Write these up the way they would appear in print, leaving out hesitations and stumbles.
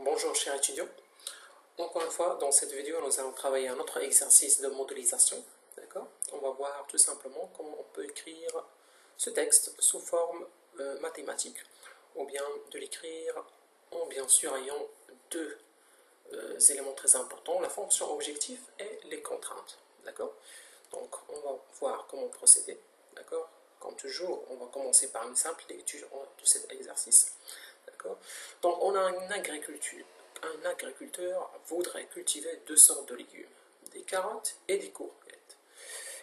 Bonjour chers étudiants, encore une fois dans cette vidéo nous allons travailler un autre exercice de modélisation. D'accord? On va voir tout simplement comment on peut écrire ce texte sous forme mathématique ou bien de l'écrire en bien sûr ayant deux éléments très importants, la fonction objectif et les contraintes. D'accord? Donc on va voir comment procéder. D'accord? Comme toujours, on va commencer par une simple lecture de cet exercice. Donc on a un agriculteur voudrait cultiver deux sortes de légumes, des carottes et des courgettes.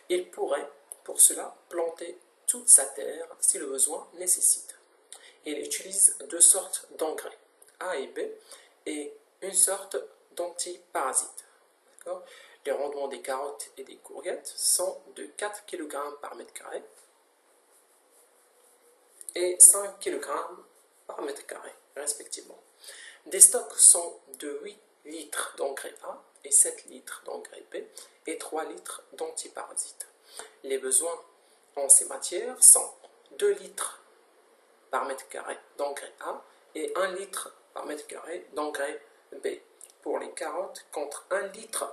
Il pourrait pour cela planter toute sa terre si le besoin nécessite. Il utilise deux sortes d'engrais, A et B, et une sorte d'antiparasite. Les rendements des carottes et des courgettes sont de 4 kg par mètre carré et 5 kg par mètre carré, respectivement. Des stocks sont de 8 litres d'engrais A et 7 litres d'engrais B et 3 litres d'antiparasites. Les besoins en ces matières sont 2 litres par mètre carré d'engrais A et 1 litre par mètre carré d'engrais B pour les carottes contre 1 litre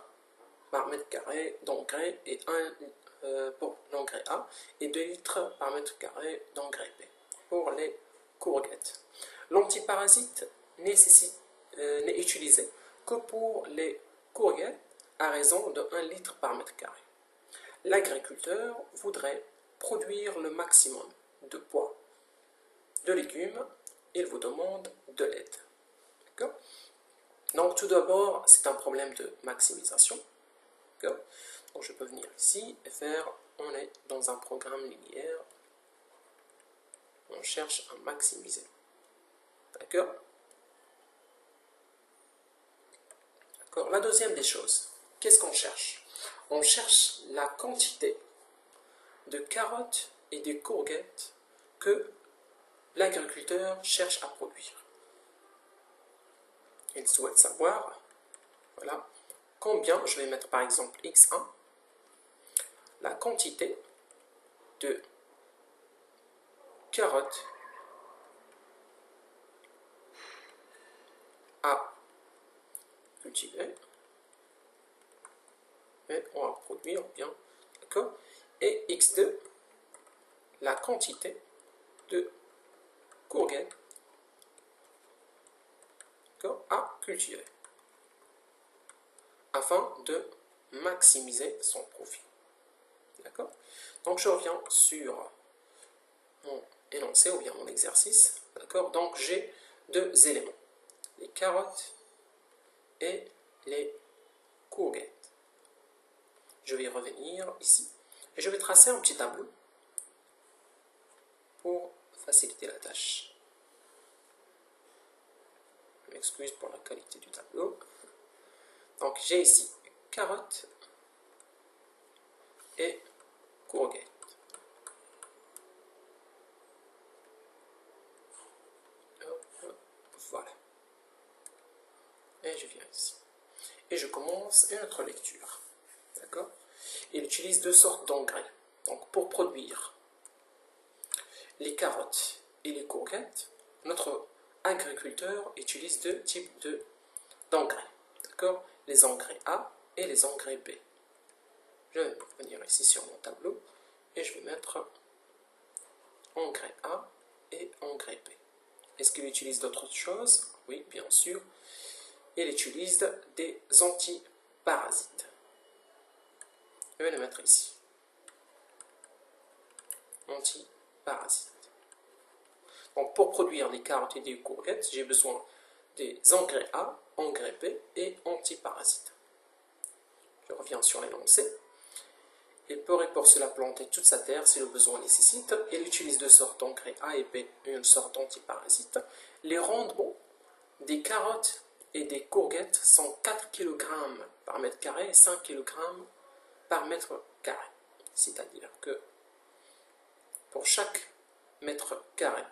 par mètre carré d'engrais et pour l'engrais A et 2 litres par mètre carré d'engrais B pour les courgettes. L'antiparasite n'est utilisé que pour les courgettes à raison de 1 litre par mètre carré. L'agriculteur voudrait produire le maximum de pois de légumes, il vous demande de l'aide. Donc tout d'abord, c'est un problème de maximisation. Donc je peux venir ici et faire, on est dans un programme linéaire, on cherche à maximiser. D'accord? La deuxième des choses, qu'est-ce qu'on cherche? On cherche la quantité de carottes et de courgettes que l'agriculteur cherche à produire. Il souhaite savoir, voilà, combien, je vais mettre par exemple x1, la quantité de carottes à cultiver, et on va produire bien, d'accord, et x2, la quantité de courgettes à cultiver, afin de maximiser son profit. D'accord? Donc je reviens sur mon énoncé ou bien mon exercice. D'accord? Donc j'ai deux éléments, les carottes et les courgettes. Je vais revenir ici et je vais tracer un petit tableau pour faciliter la tâche. Je m'excuse pour la qualité du tableau. Donc j'ai ici carottes et courgettes. Voilà. Et je viens ici. Et je commence une autre lecture. D'accord? Il utilise deux sortes d'engrais. Donc pour produire les carottes et les courgettes, notre agriculteur utilise deux types d'engrais. D'accord? Les engrais A et les engrais B. Je vais venir ici sur mon tableau et je vais mettre engrais A et engrais B. Est-ce qu'il utilise d'autres choses? Oui, bien sûr. Il utilise des antiparasites. Je vais les mettre ici. Antiparasites. Donc pour produire des carottes et des courgettes, j'ai besoin des engrais A, engrais B et antiparasites. Je reviens sur l'énoncé. Il pourrait pour cela planter toute sa terre si le besoin nécessite. Il utilise deux sortes d'engrais A et B et une sorte d'antiparasite. Les rendements des carottes et des courgettes sont 4 kg par mètre carré et 5 kg par mètre carré. C'est-à-dire que pour chaque mètre carré,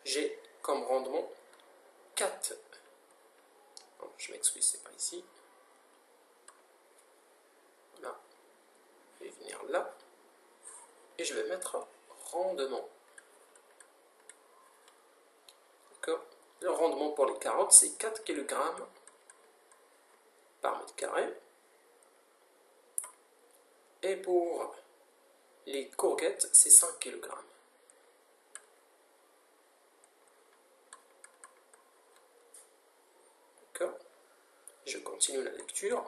j'ai comme rendement 4. Non, je m'excuse, c'est pas ici. Là, je vais venir là et je vais mettre rendement. Le rendement pour les carottes, c'est 4 kg par mètre carré. Et pour les courgettes, c'est 5 kg. D'accord? Je continue la lecture.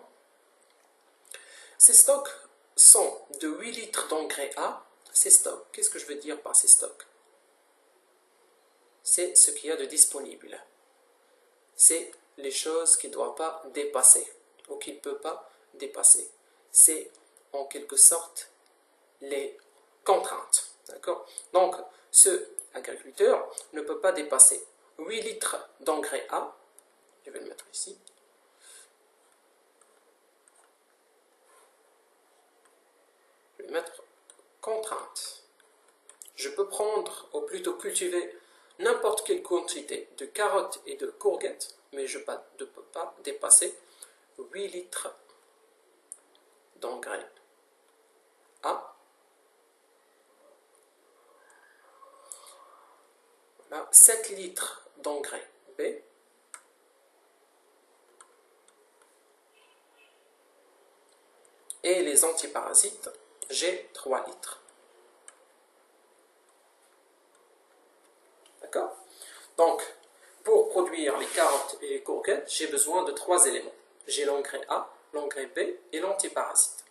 Ces stocks sont de 8 litres d'engrais A. Ces stocks, qu'est-ce que je veux dire par ces stocks? C'est ce qu'il y a de disponible. C'est les choses qu'il ne doit pas dépasser ou qu'il ne peut pas dépasser. C'est en quelque sorte les contraintes. D'accord? Donc, ce agriculteur ne peut pas dépasser 8 litres d'engrais A. Je vais le mettre ici. Je vais mettre contrainte. Je peux prendre, ou plutôt cultiver, n'importe quelle quantité de carottes et de courgettes, mais je ne peux pas dépasser 8 litres d'engrais A. Voilà, 7 litres d'engrais B. Et les antiparasites, j'ai 3 litres. D'accord? Donc, pour produire les carottes et les courgettes, j'ai besoin de 3 éléments. J'ai l'engrais A, l'engrais B et l'antiparasite.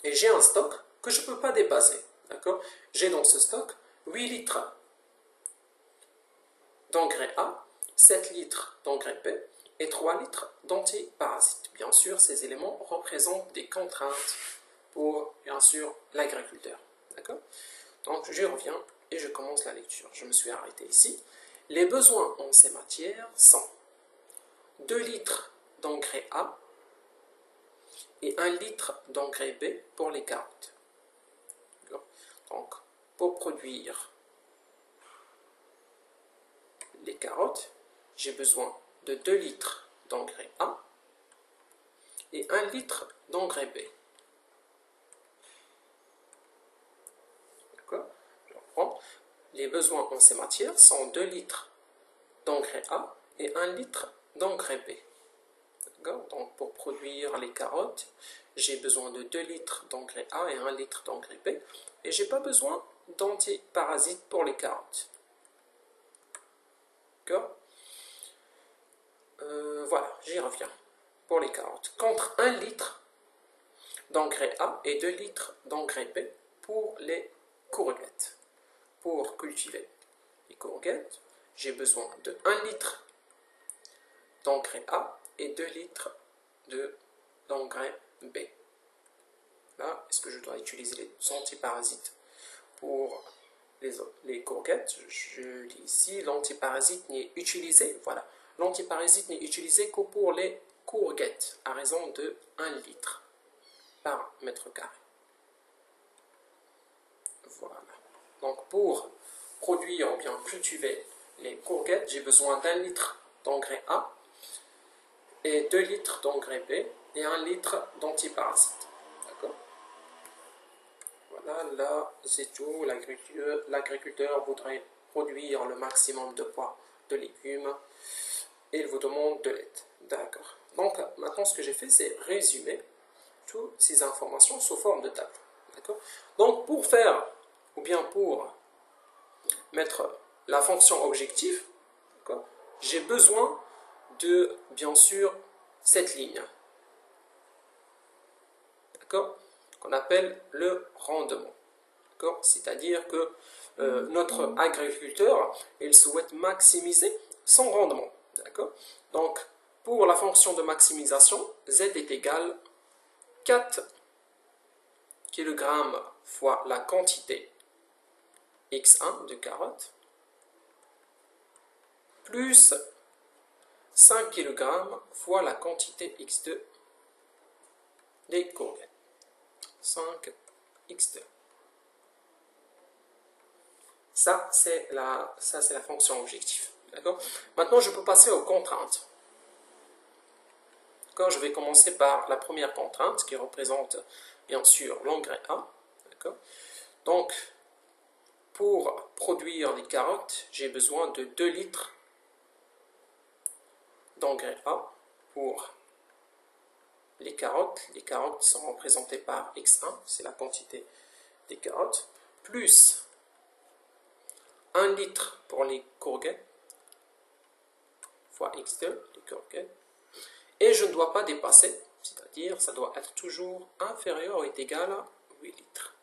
Et j'ai un stock que je ne peux pas dépasser. D'accord? J'ai dans ce stock 8 litres d'engrais A, 7 litres d'engrais B et 3 litres d'antiparasites. Bien sûr, ces éléments représentent des contraintes pour, bien sûr, l'agriculteur. D'accord? Donc, je reviens et je commence la lecture. Je me suis arrêté ici. Les besoins en ces matières sont 2 litres d'engrais A et 1 litre d'engrais B pour les carottes. Donc, pour produire les carottes, j'ai besoin de 2 litres d'engrais A et 1 litre d'engrais B. D'accord? Je reprends. Les besoins en ces matières sont 2 litres d'engrais A et 1 litre d'engrais B. Donc pour produire les carottes, j'ai besoin de 2 litres d'engrais A et 1 litre d'engrais B. Et je n'ai pas besoin d'antiparasites pour les carottes. D'accord? Voilà, j'y reviens. Pour les carottes, contre 1 litre d'engrais A et 2 litres d'engrais B pour les courgettes. Pour cultiver les courgettes, j'ai besoin de 1 litre d'engrais A et 2 litres d'engrais B. Là, est-ce que je dois utiliser les antiparasites pour les courgettes? Je lis ici, l'antiparasite n'est utilisé, voilà, l'antiparasite n'est utilisé que pour les courgettes, à raison de 1 litre par mètre carré. Voilà. Donc pour produire ou bien cultiver les courgettes, j'ai besoin d'1 litre d'engrais A et 2 litres d'engrais B et 1 litre d'antiparasite. D'accord? Voilà, là c'est tout. L'agriculteur voudrait produire le maximum de pois, de légumes, et il vous demande de l'aide. D'accord. Donc maintenant ce que j'ai fait, c'est résumer toutes ces informations sous forme de tableau. D'accord? Donc pour faire, ou bien pour mettre la fonction objectif, j'ai besoin de, bien sûr, cette ligne. D'accord? Qu'on appelle le rendement. C'est-à-dire que notre agriculteur, il souhaite maximiser son rendement. D'accord? Donc, pour la fonction de maximisation, Z est égal 4 kg fois la quantité X1 de carottes plus 5 kg fois la quantité X2 des courgettes. 5 X2. Ça, c'est la fonction objectif. D'accord? Maintenant, je peux passer aux contraintes. Je vais commencer par la première contrainte qui représente bien sûr l'engrais A. Donc, Pour produire des carottes, j'ai besoin de 2 litres d'engrais A pour les carottes. Les carottes sont représentées par X1, c'est la quantité des carottes, plus 1 litre pour les courgettes, fois X2, les courgettes. Et je ne dois pas dépasser, c'est-à-dire ça doit être toujours inférieur ou est égal à 8 litres,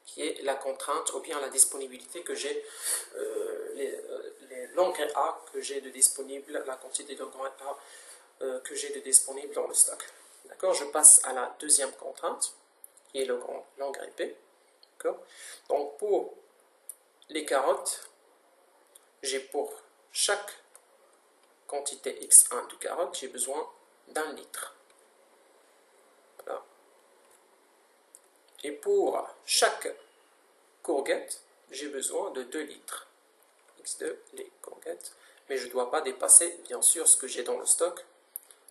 qui est la contrainte ou bien la disponibilité que j'ai, l'engrais A que j'ai de disponible, la quantité d'engrais A que j'ai de disponible dans le stock. D'accord, je passe à la deuxième contrainte, qui est l'engrais P. Donc pour les carottes, j'ai pour chaque quantité X1 de carottes, j'ai besoin d'1 litre. Voilà. Et pour chaque courgette, j'ai besoin de 2 litres. X2, les courgettes. Mais je ne dois pas dépasser, bien sûr, ce que j'ai dans le stock.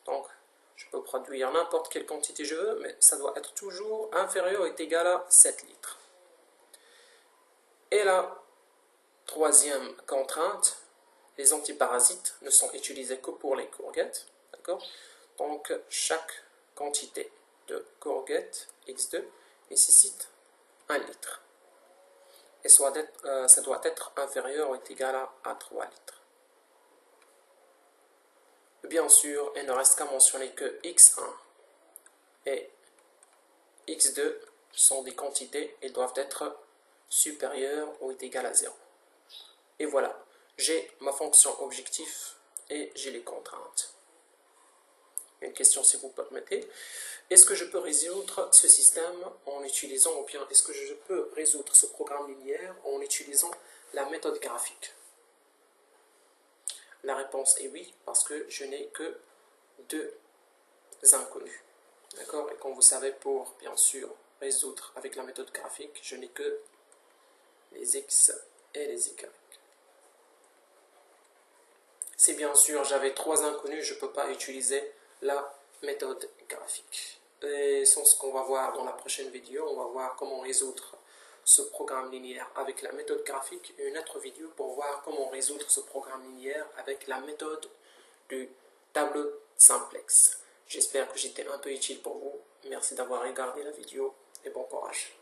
Donc, je peux produire n'importe quelle quantité je veux, mais ça doit être toujours inférieur ou égal à 7 litres. Et la troisième contrainte, les antiparasites ne sont utilisés que pour les courgettes. D'accord? Donc, chaque quantité de courgettes X2 nécessite 1 litre. Et ça doit être inférieur ou égal à 3 litres. Bien sûr, il ne reste qu'à mentionner que X1 et X2 sont des quantités et doivent être supérieures ou égales à 0. Et voilà, j'ai ma fonction objectif et j'ai les contraintes. Une question si vous permettez. Est-ce que je peux résoudre ce système en utilisant, ou bien est-ce que je peux résoudre ce programme linéaire en utilisant la méthode graphique? La réponse est oui, parce que je n'ai que 2 inconnus. D'accord? Et comme vous savez, pour bien sûr résoudre avec la méthode graphique, je n'ai que les x et les y. Si bien sûr j'avais 3 inconnus, je ne peux pas utiliser la méthode graphique. Et c'est ce qu'on va voir dans la prochaine vidéo. On va voir comment résoudre ce programme linéaire avec la méthode graphique et une autre vidéo pour voir comment résoudre ce programme linéaire avec la méthode du tableau simplex. J'espère que j'étais un peu utile pour vous. Merci d'avoir regardé la vidéo et bon courage.